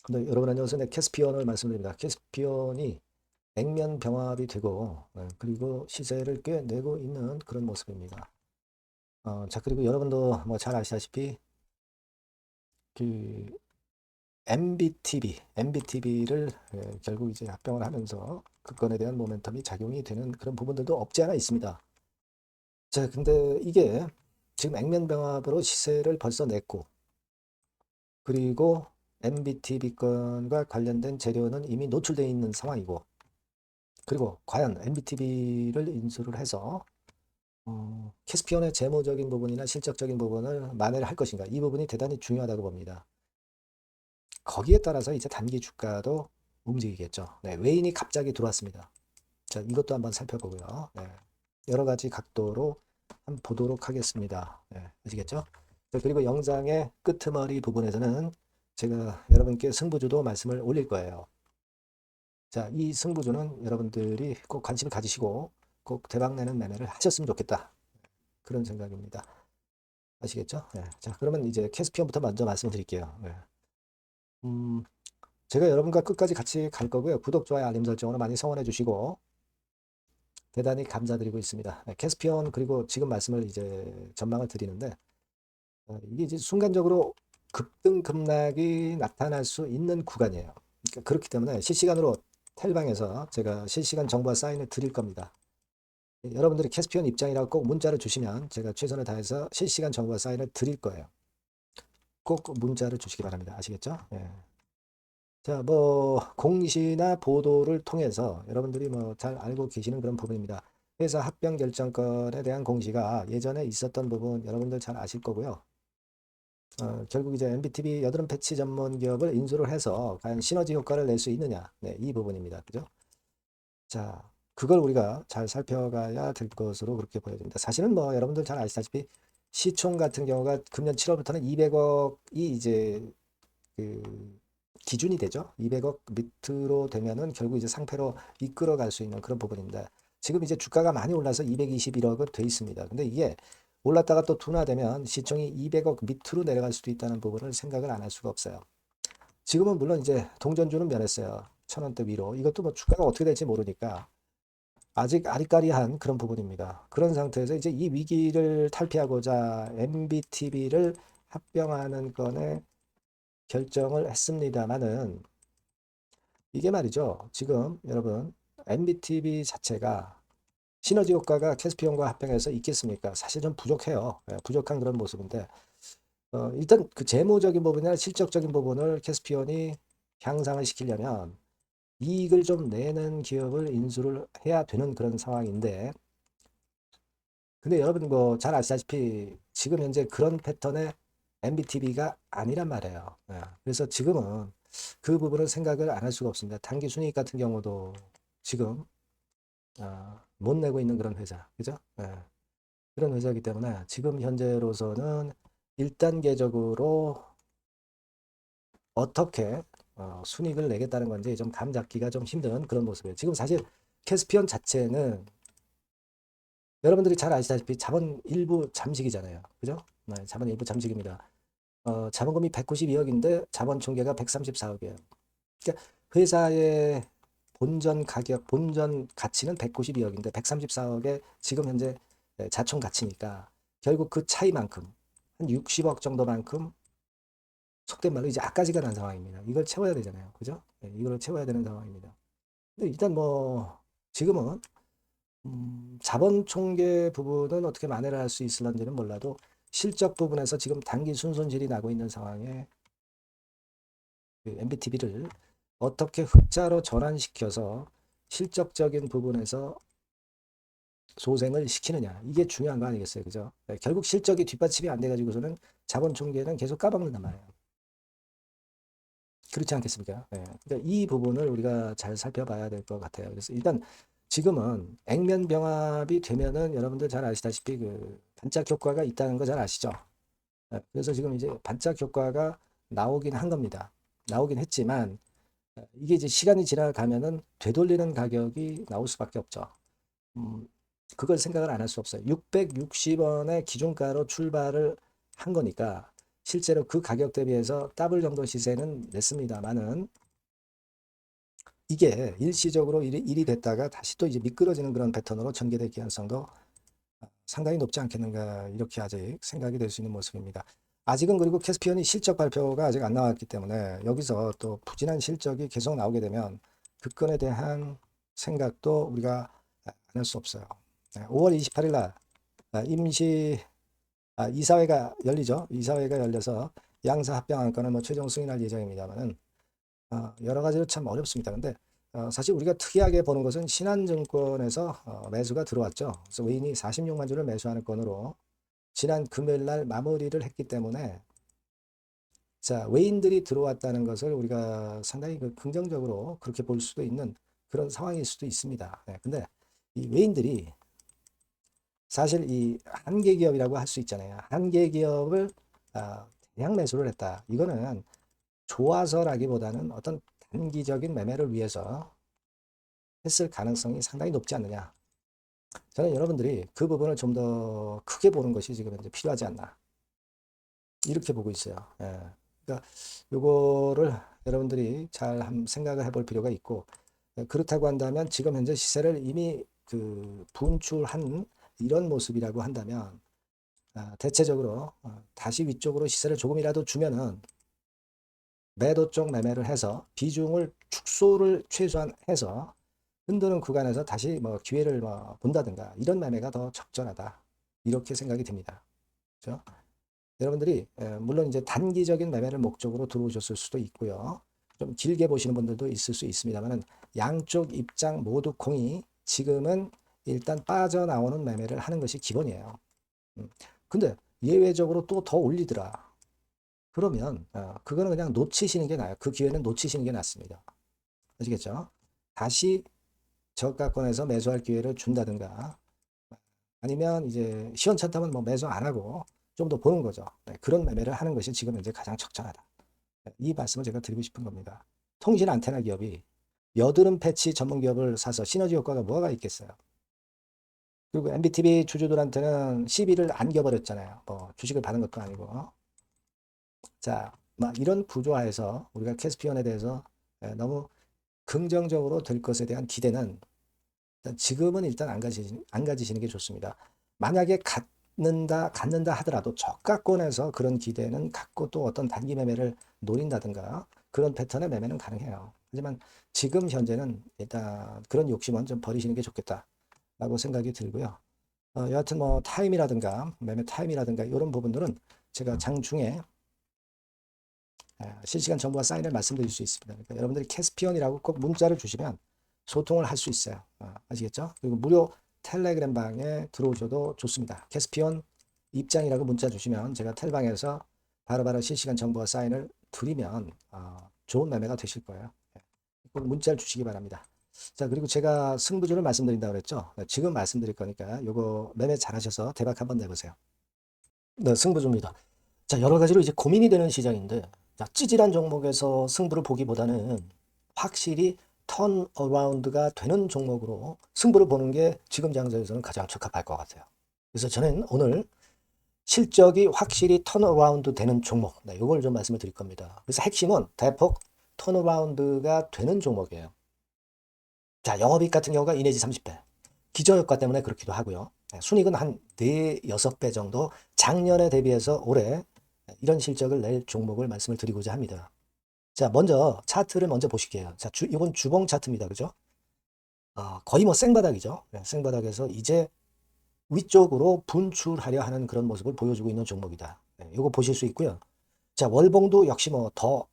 근데 여러분 안녕하세요. 네, 캐스피언을 말씀드립니다. 캐스피언이 액면 병합이 되고 그리고 시세를 꽤 내고 있는 그런 모습입니다. 자 그리고 여러분도 뭐 잘 아시다시피 그 MBTB를 결국 이제 합병을 하면서 그 건에 대한 모멘텀이 작용이 되는 그런 부분들도 없지 않아 있습니다. 자 근데 이게 지금 액면 병합으로 시세를 벌써 냈고 그리고 MBTB 건과 관련된 재료는 이미 노출되어 있는 상황이고 그리고 과연 MBTB를 인수를 해서 캐스피온의 재무적인 부분이나 실적적인 부분을 만회를 할 것인가 이 부분이 대단히 중요하다고 봅니다. 거기에 따라서 이제 단기 주가도 움직이겠죠. 네, 외인이 갑자기 들어왔습니다. 자, 이것도 한번 살펴보고요. 네, 여러 가지 각도로 한번 보도록 하겠습니다. 네, 아시겠죠? 자, 그리고 영상의 끄트머리 부분에서는 제가 여러분께 승부주도 말씀을 올릴 거예요. 자, 이 승부주는 여러분들이 꼭 관심을 가지시고 꼭 대박내는 매매를 하셨으면 좋겠다. 그런 생각입니다. 아시겠죠? 네. 자, 그러면 이제 캐스피언부터 먼저 말씀드릴게요. 네. 음, 제가 여러분과 끝까지 같이 갈 거고요. 구독, 좋아요, 알림 설정으로 많이 성원해 주시고 대단히 감사드리고 있습니다. 네, 캐스피언 그리고 지금 말씀을 이제 전망을 드리는데 이게 이제 순간적으로 급등 급락이 나타날 수 있는 구간이에요. 그러니까 그렇기 때문에 실시간으로 텔방에서 제가 실시간 정보와 사인을 드릴 겁니다. 여러분들이 캐스피언 입장이라고 꼭 문자를 주시면 제가 최선을 다해서 실시간 정보와 사인을 드릴 거예요. 꼭 문자를 주시기 바랍니다. 아시겠죠? 예. 자, 뭐 공시나 보도를 통해서 여러분들이 뭐 잘 알고 계시는 그런 부분입니다. 회사 합병 결정권에 대한 공시가 예전에 있었던 부분 여러분들 잘 아실 거고요. 결국 이제 MBTV 여드름 패치 전문 기업을 인수를 해서 과연 시너지 효과를 낼 수 있느냐, 네, 이 부분입니다. 그죠? 자, 그걸 우리가 잘 살펴가야 될 것으로 그렇게 보여집니다. 사실은 뭐 여러분들 잘 아시다시피 시총 같은 경우가 금년 7월부터는 200억이 이제 그 기준이 되죠. 200억 밑으로 되면은 결국 이제 상패로 이끌어갈 수 있는 그런 부분입니다. 지금 이제 주가가 많이 올라서 221억은 돼 있습니다. 근데 이게 올랐다가 또 둔화되면 시총이 200억 밑으로 내려갈 수도 있다는 부분을 생각을 안 할 수가 없어요. 지금은 물론 이제 동전주는 면했어요. 1,000원대 위로. 이것도 뭐 주가가 어떻게 될지 모르니까 아직 아리까리한 그런 부분입니다. 그런 상태에서 이제 이 위기를 탈피하고자 MBTB를 합병하는 건에 결정을 했습니다만은 이게 말이죠. 지금 여러분 MBTB 자체가 시너지 효과가 캐스피온과 합병해서 있겠습니까? 사실 좀 부족해요. 부족한 그런 모습인데 일단 그 재무적인 부분이나 실적적인 부분을 캐스피온이 향상을 시키려면 이익을 좀 내는 기업을 인수를 해야 되는 그런 상황인데 근데 여러분 뭐 잘 아시다시피 지금 현재 그런 패턴의 MBTB가 아니란 말이에요. 그래서 지금은 그 부분은 생각을 안 할 수가 없습니다. 단기 순이익 같은 경우도 지금 못 내고 있는 그런 회사, 그죠? 그런 회사이기 때문에 지금 현재로서는 1단계적으로 어떻게 순이익을 내겠다는 건지 좀 감 잡기가 좀 힘든 그런 모습이에요. 지금 사실 캐스피언 자체는 여러분들이 잘 아시다시피 자본 일부 잠식이잖아요. 그죠? 네, 자본 일부 잠식입니다. 자본금이 192억인데 자본 총계가 134억이에요. 그러니까 회사의 본전 가격, 본전 가치는 192억인데 134억의 지금 현재 자총 가치니까 결국 그 차이만큼 한 60억 정도만큼 속된 말로 이제 앞가지가 난 상황입니다. 이걸 채워야 되잖아요. 그죠? 네, 이걸 채워야 되는 상황입니다. 근데 일단 뭐 지금은 자본 총계 부분은 어떻게 만회를 할 수 있을런지는 몰라도 실적 부분에서 지금 단기 순손실이 나고 있는 상황에 그 MBTB를 어떻게 흑자로 전환시켜서 실적적인 부분에서 소생을 시키느냐 이게 중요한 거 아니겠어요, 그죠? 결국 실적이 뒷받침이 안 돼가지고서는 자본 총계는 계속 까먹는단 말이에요. 그렇지 않겠습니까? 그러니까 이 부분을 우리가 잘 살펴봐야 될 것 같아요. 그래서 일단 지금은 액면 병합이 되면은 여러분들 잘 아시다시피 그 반짝 효과가 있다는 거 잘 아시죠? 그래서 지금 이제 반짝 효과가 나오긴 한 겁니다. 나오긴 했지만 이게 이제 시간이 지나가면은 되돌리는 가격이 나올 수밖에 없죠. 음, 그걸 생각을 안 할 수 없어요. 660원의 기준가로 출발을 한 거니까 실제로 그 가격 대비해서 더블 정도 시세는 냈습니다만은 이게 일시적으로 일이 됐다가 다시 또 이제 미끄러지는 그런 패턴으로 전개될 가능성도 상당히 높지 않겠는가 이렇게 아직 생각이 될 수 있는 모습입니다. 아직은 그리고 캐스피언이 실적 발표가 아직 안 나왔기 때문에 여기서 또 부진한 실적이 계속 나오게 되면 그 건에 대한 생각도 우리가 안 할 수 없어요. 5월 28일 날 임시 이사회가 열리죠. 이사회가 열려서 양사 합병 안건을 뭐 최종 승인할 예정입니다만은 여러 가지로 참 어렵습니다. 근데 사실 우리가 특이하게 보는 것은 신한증권에서 매수가 들어왔죠. 그래서 외인이 46만 주를 매수하는 건으로 지난 금요일 날 마무리를 했기 때문에 자, 외인들이 들어왔다는 것을 우리가 상당히 긍정적으로 그렇게 볼 수도 있는 그런 상황일 수도 있습니다. 네, 근데 이 외인들이 사실 이 한계 기업이라고 할 수 있잖아요. 한계 기업을 대량 매수를 했다. 이거는 좋아서라기보다는 어떤 단기적인 매매를 위해서 했을 가능성이 상당히 높지 않느냐. 저는 여러분들이 그 부분을 좀 더 크게 보는 것이 지금 이제 필요하지 않나. 이렇게 보고 있어요. 예. 그러니까 요거를 여러분들이 잘 생각을 해볼 필요가 있고, 그렇다고 한다면 지금 현재 시세를 이미 분출한 이런 모습이라고 한다면 대체적으로 다시 위쪽으로 시세를 조금이라도 주면은 매도 쪽 매매를 해서 비중을 축소를 최소한 해서 흔드는 구간에서 다시 뭐 기회를 뭐 본다든가 이런 매매가 더 적절하다 이렇게 생각이 듭니다. 그렇죠? 여러분들이 물론 이제 단기적인 매매를 목적으로 들어오셨을 수도 있고요. 좀 길게 보시는 분들도 있을 수 있습니다만은 양쪽 입장 모두 공이 지금은 일단 빠져나오는 매매를 하는 것이 기본이에요. 근데 예외적으로 또 더 올리더라. 그러면 그거는 그냥 놓치시는 게 나아요. 그 기회는 놓치시는 게 낫습니다. 아시겠죠? 다시 저가권에서 매수할 기회를 준다든가 아니면 이제 시원찮다면 뭐 매수 안 하고 좀 더 보는 거죠. 네, 그런 매매를 하는 것이 지금 현재 가장 적절하다. 네, 이 말씀을 제가 드리고 싶은 겁니다. 통신 안테나 기업이 여드름 패치 전문 기업을 사서 시너지 효과가 뭐가 있겠어요. 그리고 MBTV 주주들한테는 시비를 안겨버렸잖아요. 뭐 주식을 받은 것도 아니고. 자, 막 이런 구조화에서 우리가 캐스피언에 대해서 너무 긍정적으로 될 것에 대한 기대는 지금은 일단 안 가지시는 게 좋습니다. 만약에 갖는다 하더라도 저가권에서 그런 기대는 갖고 또 어떤 단기 매매를 노린다든가 그런 패턴의 매매는 가능해요. 하지만 지금 현재는 일단 그런 욕심은 좀 버리시는 게 좋겠다라고 생각이 들고요. 여하튼 뭐 타임이라든가 매매 타임이라든가 이런 부분들은 제가 장중에 실시간 정보와 사인을 말씀드릴 수 있습니다. 그러니까 여러분들이 캐스피언이라고 꼭 문자를 주시면 소통을 할 수 있어요. 아시겠죠? 그리고 무료 텔레그램 방에 들어오셔도 좋습니다. 캐스피언 입장이라고 문자 주시면 제가 텔방에서 바로바로 실시간 정보와 사인을 드리면 좋은 매매가 되실 거예요. 꼭 문자를 주시기 바랍니다. 자, 그리고 제가 승부주를 말씀드린다고 그랬죠? 네, 지금 말씀드릴 거니까 요거 매매 잘하셔서 대박 한번 내보세요. 네, 승부주입니다. 자, 여러 가지로 이제 고민이 되는 시장인데, 자, 찌질한 종목에서 승부를 보기보다는 확실히 턴어라운드가 되는 종목으로 승부를 보는 게 지금 장세에서는 가장 적합할 것 같아요. 그래서 저는 오늘 실적이 확실히 턴어라운드 되는 종목, 네, 이걸 좀 말씀을 드릴 겁니다. 그래서 핵심은 대폭 턴어라운드가 되는 종목이에요. 자, 영업이익 같은 경우가 2 내지 30배. 기저효과 때문에 그렇기도 하고요. 순이익은 한 4, 6배 정도 작년에 대비해서 올해 이런 실적을 낼 종목을 말씀을 드리고자 합니다. 자, 먼저 차트를 먼저 보실게요. 자, 이건 주봉 차트입니다. 그죠? 거의 뭐 생바닥이죠. 네, 생바닥에서 이제 위쪽으로 분출하려 하는 그런 모습을 보여주고 있는 종목이다. 네, 이거 보실 수 있고요. 자, 월봉도 역시 뭐 더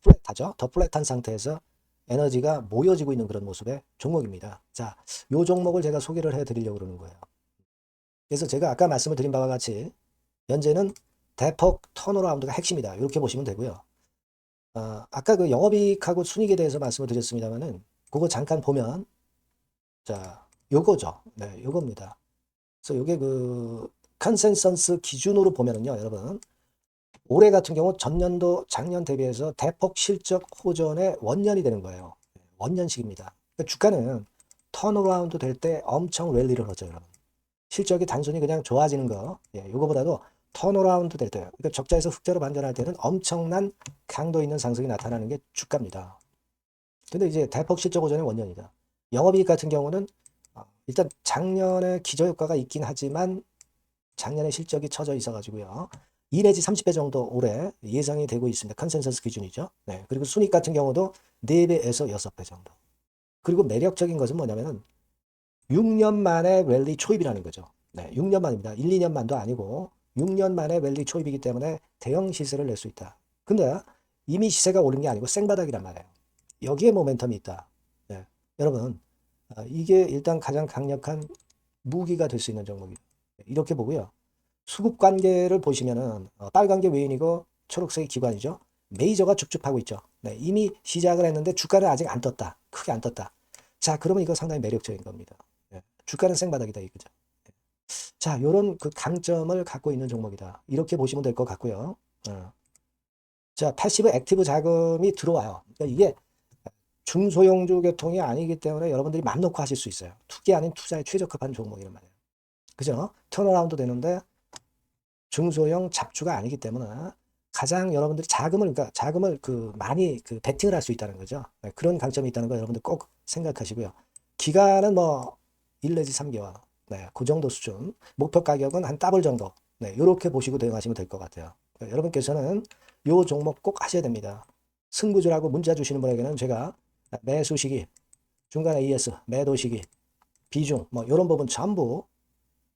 플랫하죠. 더 플랫한 상태에서 에너지가 모여지고 있는 그런 모습의 종목입니다. 자, 요 종목을 제가 소개를 해 드리려고 그러는 거예요. 그래서 제가 아까 말씀을 드린 바와 같이 현재는 대폭 턴어라운드가 핵심이다. 이렇게 보시면 되고요. 아까 그 영업이익하고 순이익에 대해서 말씀을 드렸습니다만은 그거 잠깐 보면 자, 요거죠. 네, 요겁니다. 그래서 요게 그 컨센서스 기준으로 보면은요, 여러분. 올해 같은 경우 전년도 작년 대비해서 대폭 실적 호전의 원년이 되는 거예요. 원년식입니다. 그러니까 주가는 턴어라운드 될 때 엄청 랠리를 하죠, 여러분. 실적이 단순히 그냥 좋아지는 거, 예, 요거보다도 턴어라운드 될 때, 그러니까 적자에서 흑자로 반전할 때는 엄청난 강도 있는 상승이 나타나는 게 주가입니다. 근데 이제 대폭 실적 호전의 원년이다. 영업이익 같은 경우는 일단 작년에 기저효과가 있긴 하지만 작년에 실적이 처져 있어가지고요. 2 내지 30배 정도 올해 예상이 되고 있습니다. 컨센서스 기준이죠. 네. 그리고 순이익 같은 경우도 4배에서 6배 정도. 그리고 매력적인 것은 뭐냐면은 6년 만에 랠리 초입이라는 거죠. 네, 6년 만입니다. 1, 2년 만도 아니고 6년 만에 랠리 초입이기 때문에 대형 시세를 낼 수 있다. 근데 이미 시세가 오른 게 아니고 생바닥이란 말이에요. 여기에 모멘텀이 있다. 네, 여러분 이게 일단 가장 강력한 무기가 될 수 있는 종목이에요. 이렇게 보고요. 수급 관계를 보시면은 빨간 게 외인이고 초록색이 기관이죠. 메이저가 쭉쭉 하고 있죠. 네, 이미 시작을 했는데 주가는 아직 안 떴다. 크게 안 떴다. 자, 그러면 이거 상당히 매력적인 겁니다. 네, 주가는 생바닥이다 이거죠. 자, 요런 그 강점을 갖고 있는 종목이다. 이렇게 보시면 될 것 같고요. 자, 패시브 액티브 자금이 들어와요. 그러니까 이게 중소형주 계통이 아니기 때문에 여러분들이 맘 놓고 하실 수 있어요. 투기 아닌 투자에 최적합한 종목이란 말이에요. 그죠? 턴어라운드 되는데 중소형 잡주가 아니기 때문에 가장 여러분들이 그러니까 자금을 많이 베팅을 할 수 있다는 거죠. 네, 그런 강점이 있다는 거 여러분들 꼭 생각하시고요. 기간은 뭐 1 내지 3개월. 네, 그 정도 수준. 목표 가격은 한 더블 정도. 네, 이렇게 보시고 대응하시면 될 것 같아요. 네, 여러분께서는 요 종목 꼭 하셔야 됩니다. 승부주라고 문자 주시는 분에게는 제가 매수 시기, 중간에 ES, 매도 시기, 비중, 뭐 이런 부분 전부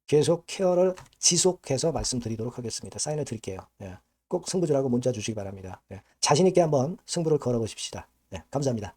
계속 케어를 지속해서 말씀드리도록 하겠습니다. 사인을 드릴게요. 예. 꼭 승부주라고 문자 주시기 바랍니다. 예. 자신 있게 한번 승부를 걸어보십시다. 예. 감사합니다.